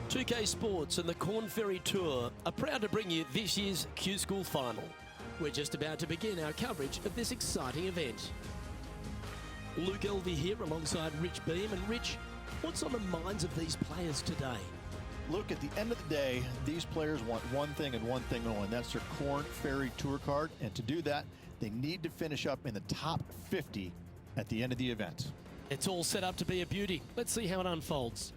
2K Sports and the Corn Ferry Tour are proud to bring you this year's Q School Final. We're just about to begin our coverage of this exciting event. Luke Elvey here alongside Rich Beam. And Rich, what's on the minds of these players today? Look, at the end of the day, these players want one thing and one thing only, and that's their Corn Ferry Tour card. And to do that, they need to finish up in the top 50 at the end of the event. It's all set up to be a beauty. Let's see how it unfolds.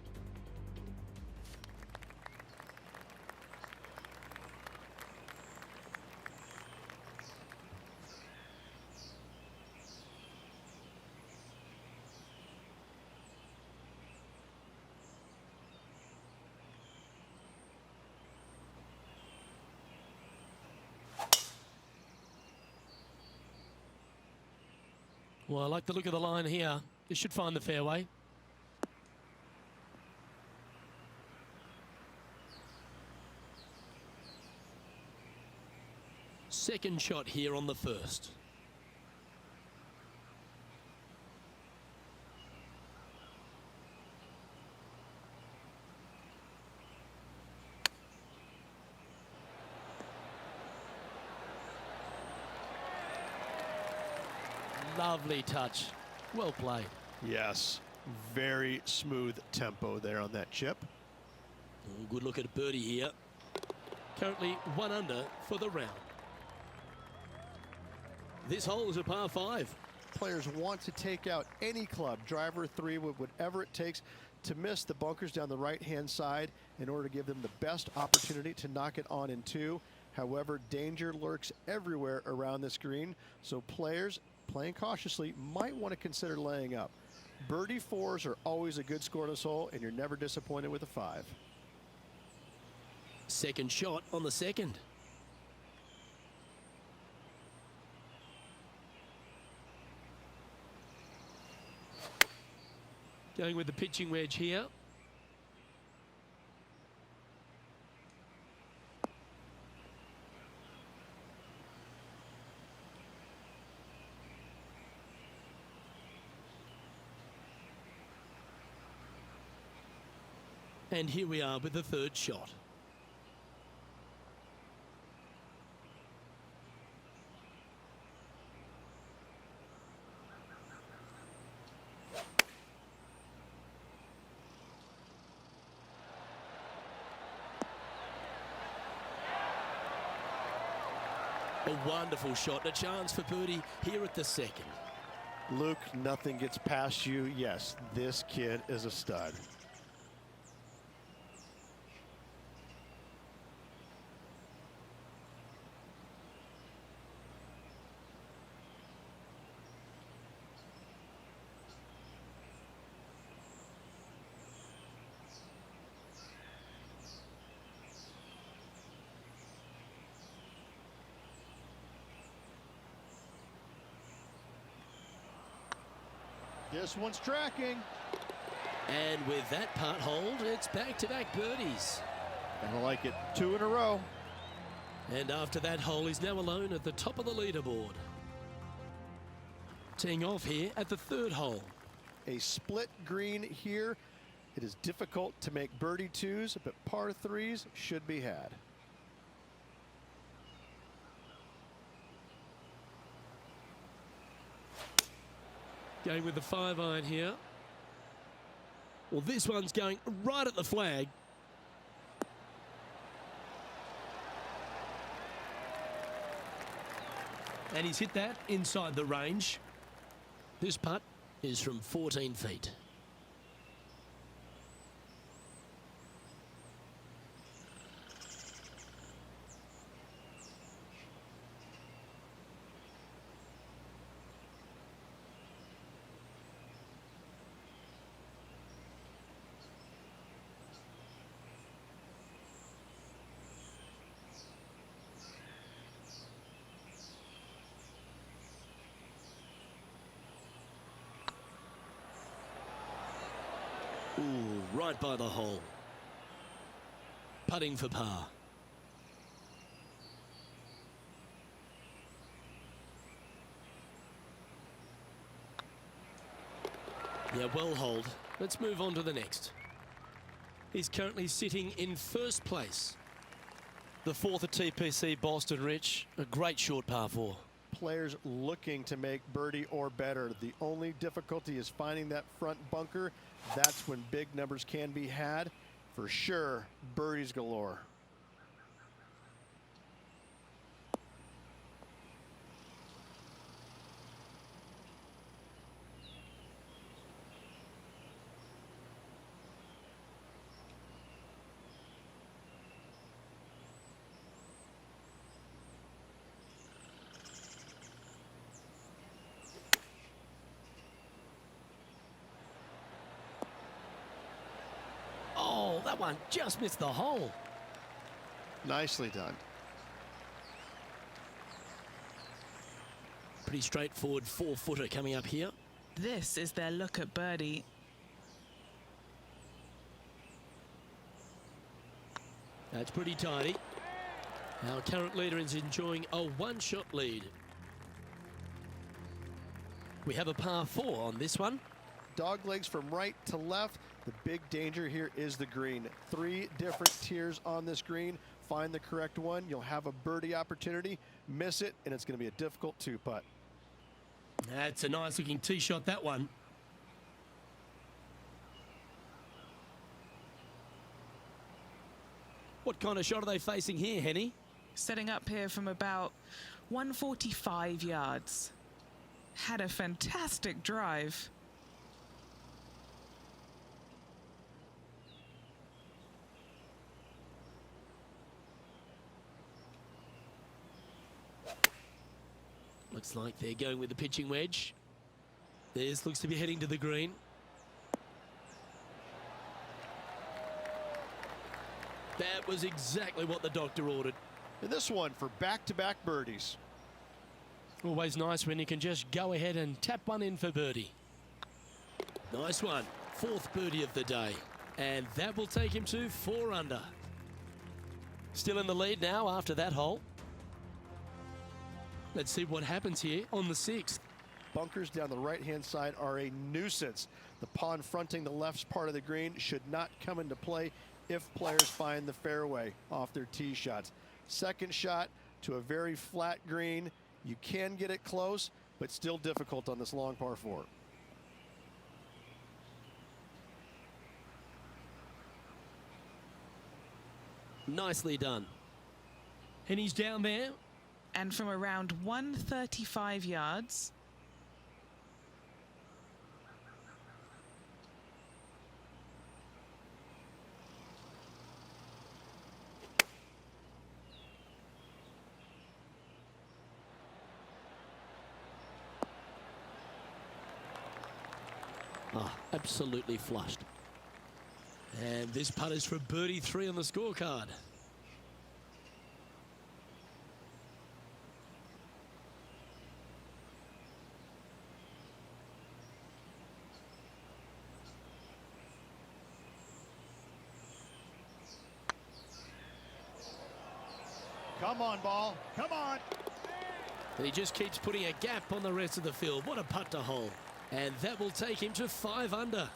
Well, I like the look of the line here. This should find the fairway. Second shot here on the first. Lovely touch. Well played. Yes, very smooth tempo there on that chip. Good look at birdie here. Currently 1 under for the round. This hole is a par 5. Players want to take out any club, driver, 3, whatever it takes to miss the bunkers down the right-hand side in order to give them the best opportunity to knock it on in 2. However, danger lurks everywhere around this green, so players playing cautiously might want to consider laying up. Birdie 4s are always a good score on this hole, and you're never disappointed with a 5. Second shot on the second. Going with the pitching wedge here. And here we are with the third shot. A wonderful shot, a chance for birdie here at the second. Luke, nothing gets past you. Yes, this kid is a stud. This one's tracking. And with that putt hold, it's back-to-back birdies. And I like it. 2 in a row. And after that hole, he's now alone at the top of the leaderboard. Teeing off here at the third hole. A split green here. It is difficult to make birdie 2s, but par 3s should be had. Going with the 5-iron here. Well, this one's going right at the flag. And he's hit that inside the range. This putt is from 14 feet. Ooh, right by the hole. Putting for par. Yeah, well holed. Let's move on to the next. He's currently sitting in first place. The fourth at TPC Boston, Rich. A great short par 4. Players looking to make birdie or better. The only difficulty is finding that front bunker. That's when big numbers can be had. For sure, birdies galore. Oh, that one just missed the hole. Nicely done. Pretty straightforward 4-footer coming up here. This is their look at birdie. That's pretty tidy. Our current leader is enjoying a one-shot lead. We have a par 4 on this one. Dog legs from right to left. The big danger here is the green. 3 different tiers on this green. Find the correct one. You'll have a birdie opportunity. Miss it, and it's going to be a difficult 2-putt. That's a nice looking tee shot, that one. What kind of shot are they facing here, Henny? Setting up here from about 145 yards. Had a fantastic drive. Looks like they're going with the pitching wedge. This looks to be heading to the green. That was exactly what the doctor ordered. And this one for back-to-back birdies. Always nice when you can just go ahead and tap one in for birdie. Nice one. 4th birdie of the day. And that will take him to 4 under. Still in the lead now after that hole. Let's see what happens here on the 6th. Bunkers down the right-hand side are a nuisance. The pond fronting the left part of the green should not come into play if players find the fairway off their tee shots. Second shot to a very flat green. You can get it close, but still difficult on this long par 4. Nicely done. And he's down there. And from around 135 yards, Oh, absolutely flushed. And this putt is for birdie 3 on the scorecard. Come on, ball. Come on. And he just keeps putting a gap on the rest of the field. What a putt to hole. And that will take him to 5 under.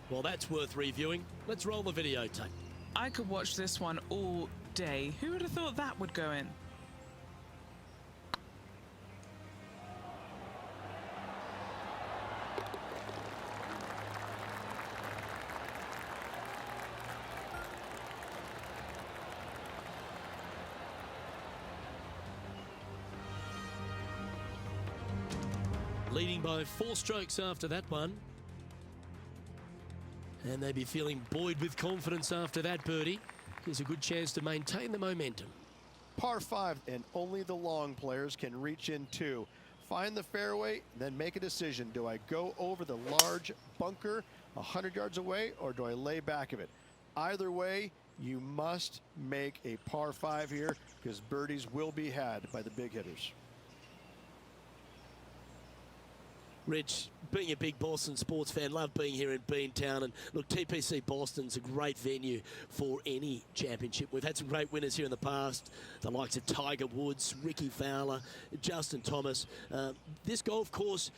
Well, that's worth reviewing. Let's roll the videotape. I could watch this one all day. Who would have thought that would go in? Leading by 4 strokes after that one. And they'd be feeling buoyed with confidence after that birdie. Here's a good chance to maintain the momentum. Par 5, and only the long players can reach in 2. Find the fairway, then make a decision. Do I go over the large bunker 100 yards away, or do I lay back of it? Either way, you must make a par 5 here, because birdies will be had by the big hitters. Rich, being a big Boston sports fan, love being here in Beantown. And look, TPC Boston's a great venue for any championship. We've had some great winners here in the past, the likes of Tiger Woods, Ricky Fowler, Justin Thomas. This golf course,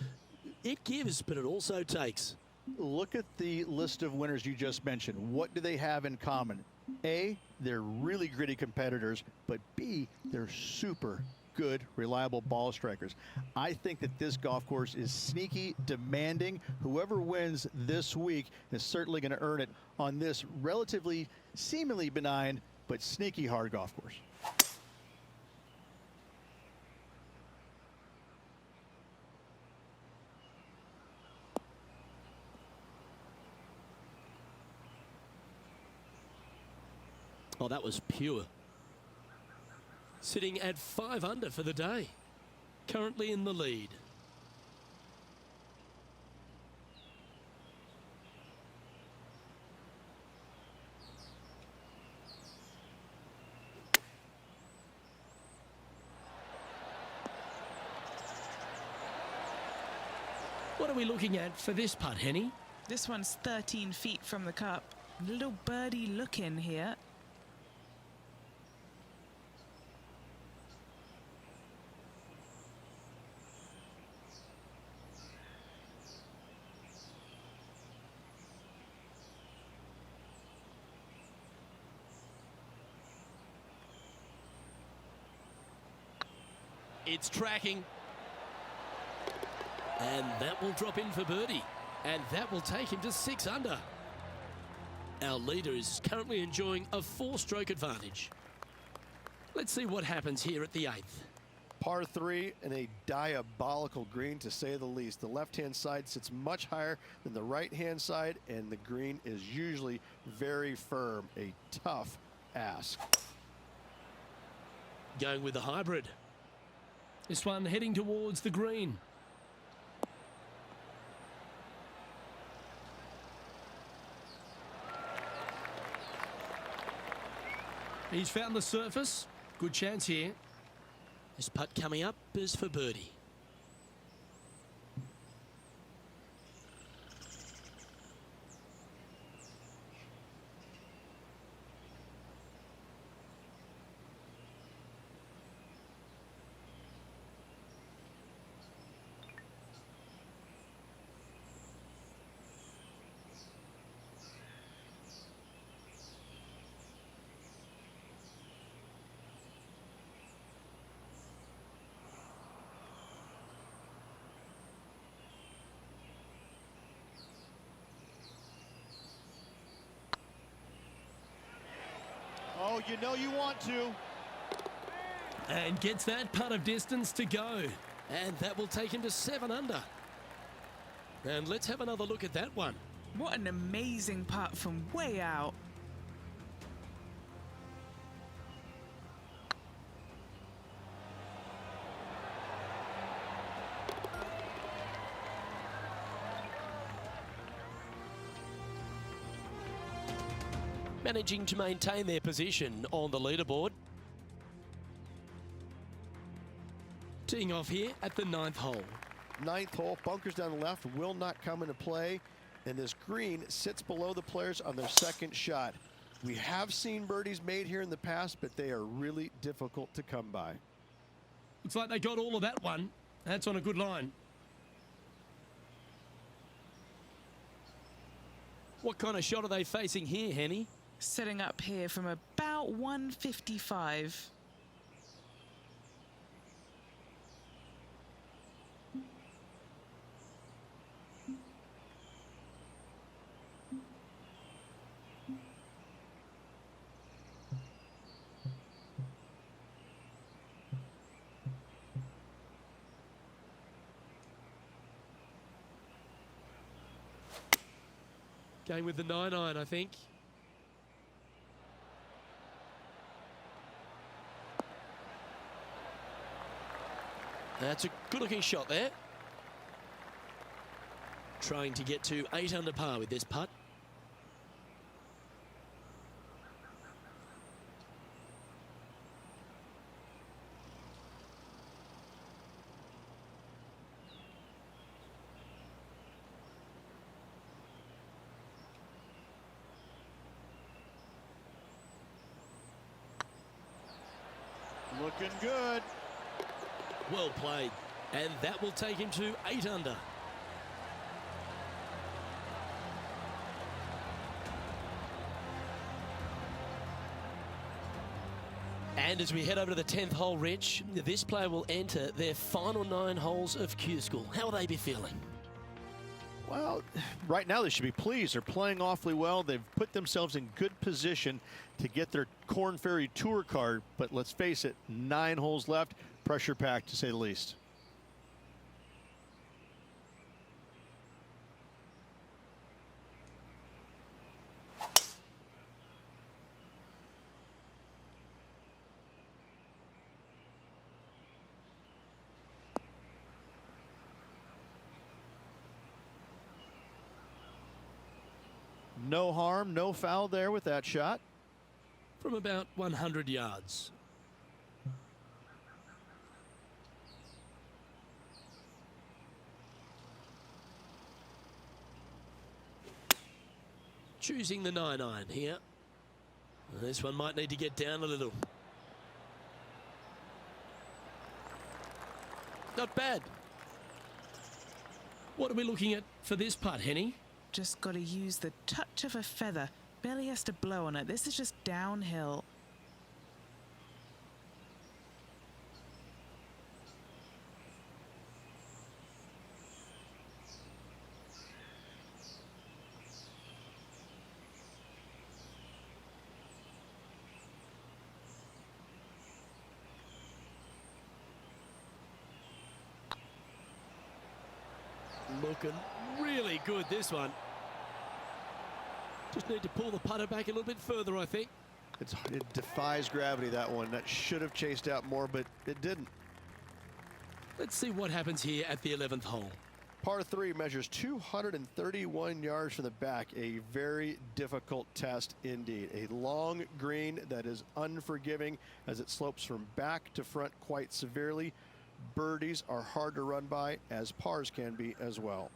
it gives, but it also takes. Look at the list of winners you just mentioned. What do they have in common? A, they're really gritty competitors, but B, they're super good, reliable ball strikers. I think that this golf course is sneaky, demanding. Whoever wins this week is certainly going to earn it on this relatively, seemingly benign, but sneaky hard golf course. Oh, that was pure. Sitting at 5 under for the day. Currently in the lead. What are we looking at for this putt, Henny? This one's 13 feet from the cup. Little birdie look in here. It's tracking. And that will drop in for birdie. And that will take him to 6 under. Our leader is currently enjoying a 4-stroke advantage. Let's see what happens here at the 8th. Par 3 and a diabolical green, to say the least. The left-hand side sits much higher than the right-hand side, and the green is usually very firm. A tough ask. Going with the hybrid. This one heading towards the green. He's found the surface. Good chance here. This putt coming up is for birdie. Oh, you know you want to. And gets that putt of distance to go. And that will take him to 7 under. And let's have another look at that one. What an amazing putt from way out. Managing to maintain their position on the leaderboard. Teeing off here at the 9th hole. 9th hole, bunkers down the left will not come into play, and this green sits below the players on their second shot. We have seen birdies made here in the past, but they are really difficult to come by. Looks like they got all of that one. That's on a good line. What kind of shot are they facing here, Henny? Setting up here from about 155. Going with the 9-iron, I think. That's a good-looking shot there. Trying to get to 8 under par with this putt. Looking good. Well played. And that will take him to 8 under. And as we head over to the 10th hole, Rich, this player will enter their final 9 holes of Q School. How will they be feeling? Well, right now they should be pleased. They're playing awfully well. They've put themselves in good position to get their Korn Ferry Tour card. But let's face it, 9 holes left. Pressure packed, to say the least. No harm, no foul there with that shot. From about 100 yards. Choosing the 9-iron here. This one might need to get down a little. Not bad. What are we looking at for this putt, Henny? Just got to use the touch of a feather. Barely has to blow on it. This is just downhill. Looking really good, this one. Just need to pull the putter back a little bit further, I think. It defies gravity, that one. That should have chased out more, but it didn't. Let's see what happens here at the 11th hole. Par 3 measures 231 yards from the back. A very difficult test indeed. A long green that is unforgiving as it slopes from back to front quite severely. Birdies are hard to run by, as pars can be as well.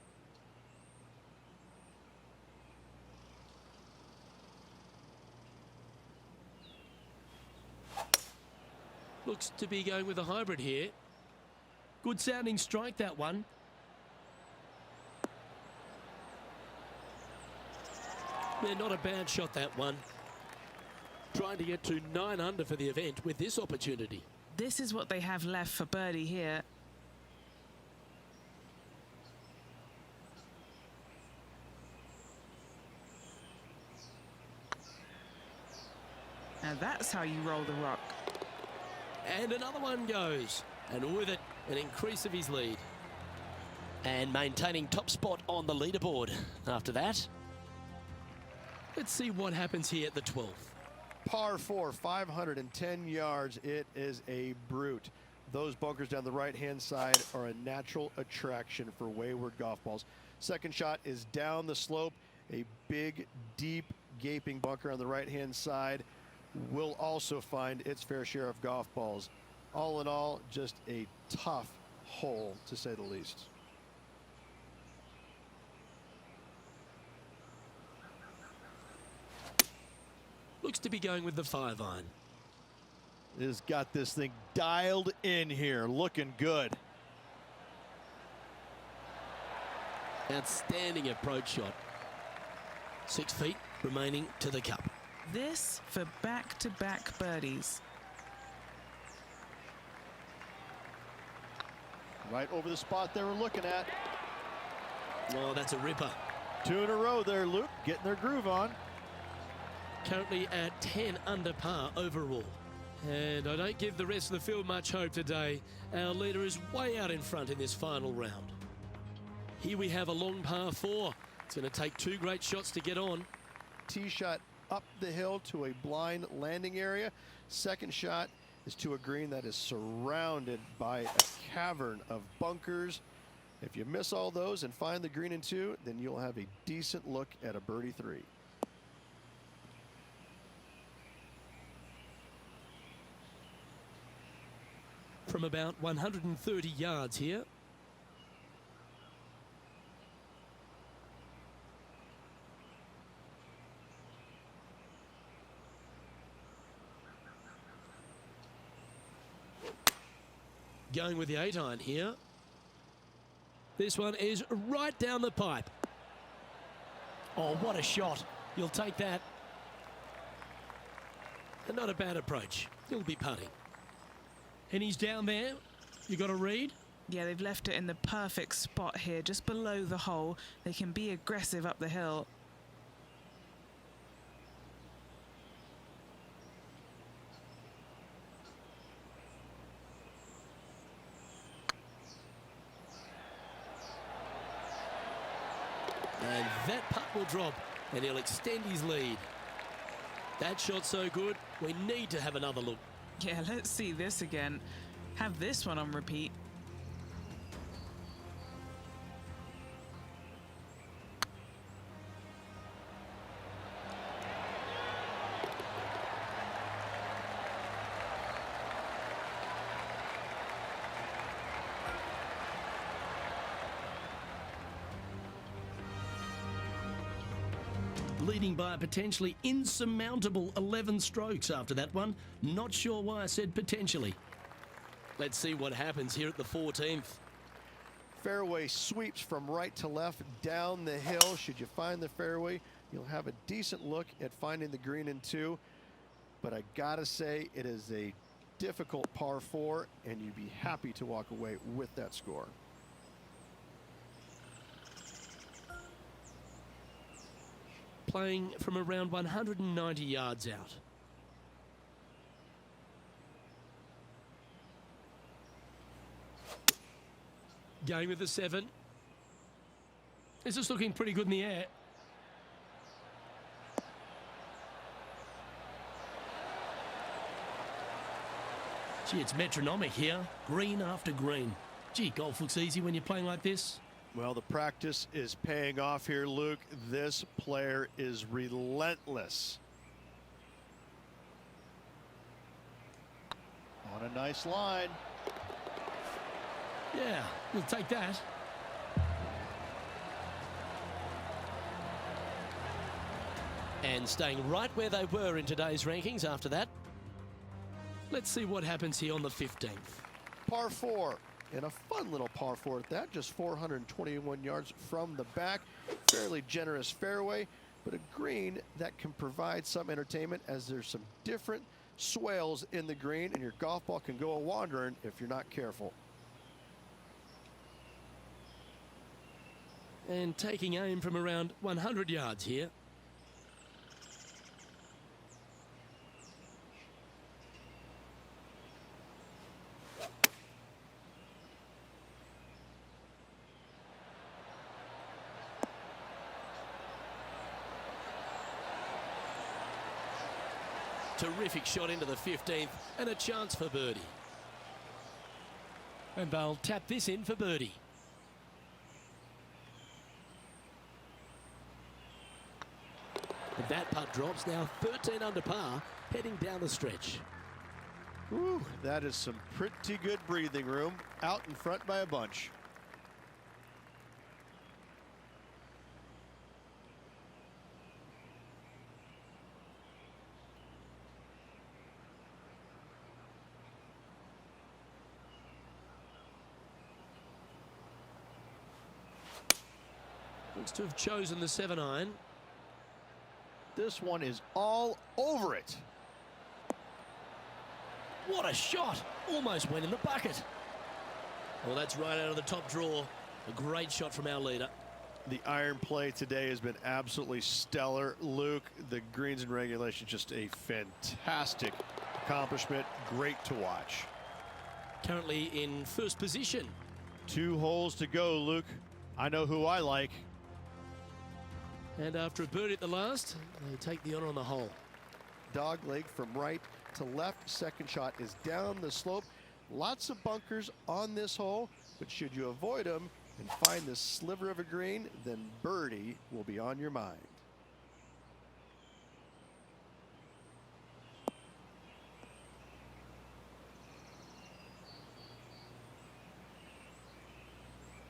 Looks to be going with a hybrid here. Good sounding strike, that one. Yeah, not a bad shot, that one. Trying to get to 9 under for the event with this opportunity. This is what they have left for birdie here. Now that's how you roll the rock. And another one goes. And with it, an increase of his lead. And maintaining top spot on the leaderboard after that. Let's see what happens here at the 12th. Par 4, 510 yards. It is a brute. Those bunkers down the right-hand side are a natural attraction for wayward golf balls. Second shot is down the slope. A big, deep, gaping bunker on the right-hand side will also find its fair share of golf balls. All in all, just a tough hole, to say the least. Looks to be going with the 5-iron. Has got this thing dialed in here, looking good. Outstanding approach shot. 6 feet remaining to the cup. This for back-to-back birdies. Right over the spot they were looking at. Oh, that's a ripper. 2 in a row there, Luke, getting their groove on. Currently at 10 under par overall. And I don't give the rest of the field much hope today. Our leader is way out in front in this final round. Here we have a long par 4. It's going to take 2 great shots to get on. Tee shot up the hill to a blind landing area. Second shot is to a green that is surrounded by a cavern of bunkers. If you miss all those and find the green in 2, then you'll have a decent look at a birdie 3. From about 130 yards here. Going with the 8-iron here. This one is right down the pipe. Oh, what a shot. You'll take that. And not a bad approach. He'll be putting. And he's down there. You got a read? Yeah, they've left it in the perfect spot here, just below the hole. They can be aggressive up the hill. And that putt will drop, and he'll extend his lead. That shot's so good, we need to have another look. Yeah, let's see this again. Have this one on repeat. Leading by a potentially insurmountable 11 strokes after that one. Not sure why I said potentially. Let's see what happens here at the 14th. Fairway sweeps from right to left down the hill. Should you find the fairway, you'll have a decent look at finding the green in 2. But I gotta say, it is a difficult par 4, and you'd be happy to walk away with that score. Playing from around 190 yards out. Going with the 7. This is looking pretty good in the air. Gee, it's metronomic here. Green after green. Gee, golf looks easy when you're playing like this. Well, the practice is paying off here, Luke. This player is relentless. On a nice line. Yeah, we'll take that. And staying right where they were in today's rankings after that. Let's see what happens here on the 15th. Par 4. And a fun little par 4 at that, just 421 yards from the back. Fairly generous fairway, but a green that can provide some entertainment as there's some different swales in the green, and your golf ball can go a-wandering if you're not careful. And taking aim from around 100 yards here. Terrific shot into the 15th and a chance for birdie. And they'll tap this in for birdie. And that putt drops, now 13 under par, heading down the stretch. Whew, that is some pretty good breathing room out in front by a bunch. Looks to have chosen the 7-iron. This one is all over it. What a shot! Almost went in the bucket. Well, that's right out of the top drawer. A great shot from our leader. The iron play today has been absolutely stellar. Luke, the greens in regulation, just a fantastic accomplishment. Great to watch. Currently in first position. 2 holes to go, Luke. I know who I like. And after a birdie at the last, they take the honor on the hole. Dog leg from right to left. Second shot is down the slope. Lots of bunkers on this hole, but should you avoid them and find this sliver of a green, then birdie will be on your mind.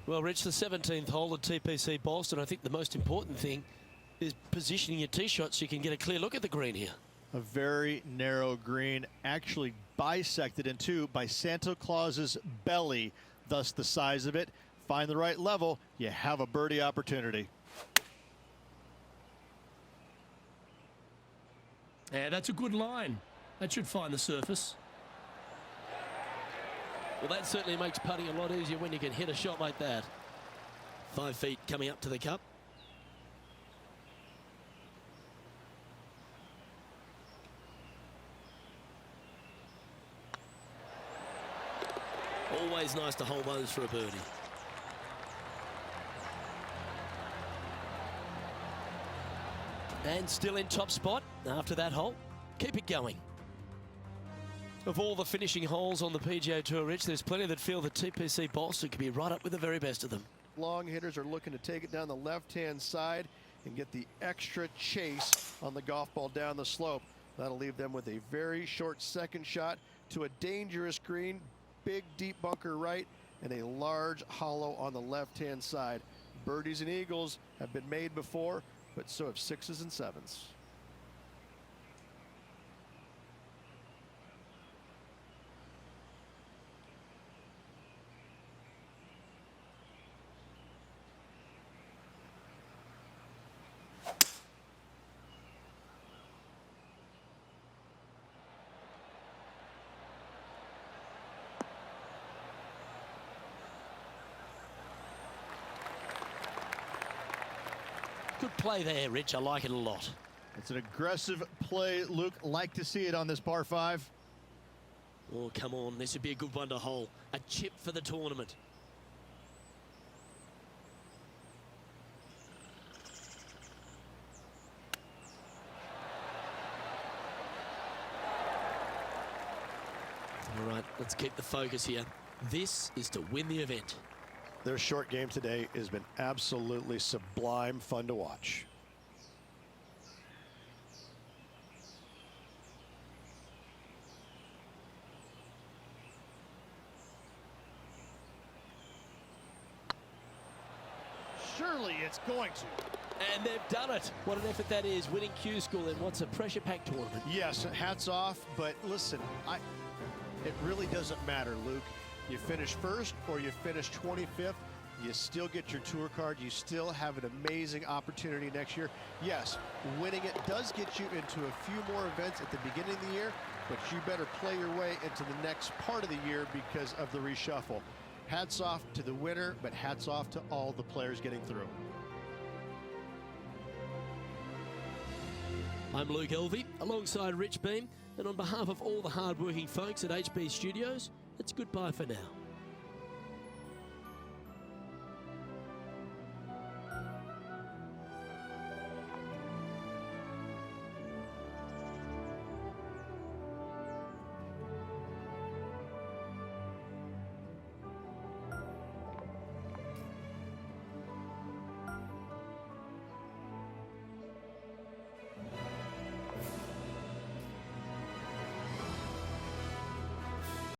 Well, Rich, the 17th hole at TPC Boston, I think the most important thing is positioning your tee shot so you can get a clear look at the green here. A very narrow green, actually bisected in 2 by Santa Claus's belly, thus the size of it. Find the right level, you have a birdie opportunity. Yeah, that's a good line. That should find the surface. Well, that certainly makes putting a lot easier when you can hit a shot like that. 5 feet coming up to the cup. Always nice to hold those for a birdie. And still in top spot after that hole. Keep it going. Of all the finishing holes on the PGA Tour, Rich, there's plenty that feel that TPC Boston could be right up with the very best of them. Long hitters are looking to take it down the left-hand side and get the extra chase on the golf ball down the slope. That'll leave them with a very short second shot to a dangerous green, big deep bunker right, and a large hollow on the left-hand side. Birdies and eagles have been made before, but so have 6s and 7s. Good play there, Rich. I like it a lot. It's an aggressive play, Luke. Like to see it on this par 5. Oh, come on. This would be a good one to hole. A chip for the tournament. All right, let's keep the focus here. This is to win the event. Their short game today has been absolutely sublime fun to watch. Surely it's going to. And they've done it. What an effort that is, winning Q School in what's a pressure-packed tournament. Yes, hats off, but listen, it really doesn't matter, Luke. You finish first or you finish 25th, you still get your tour card. You still have an amazing opportunity next year. Yes, winning it does get you into a few more events at the beginning of the year, but you better play your way into the next part of the year because of the reshuffle. Hats off to the winner, but hats off to all the players getting through. I'm Luke Elvey, alongside Rich Beam, and on behalf of all the hard-working folks at HB Studios, it's goodbye for now.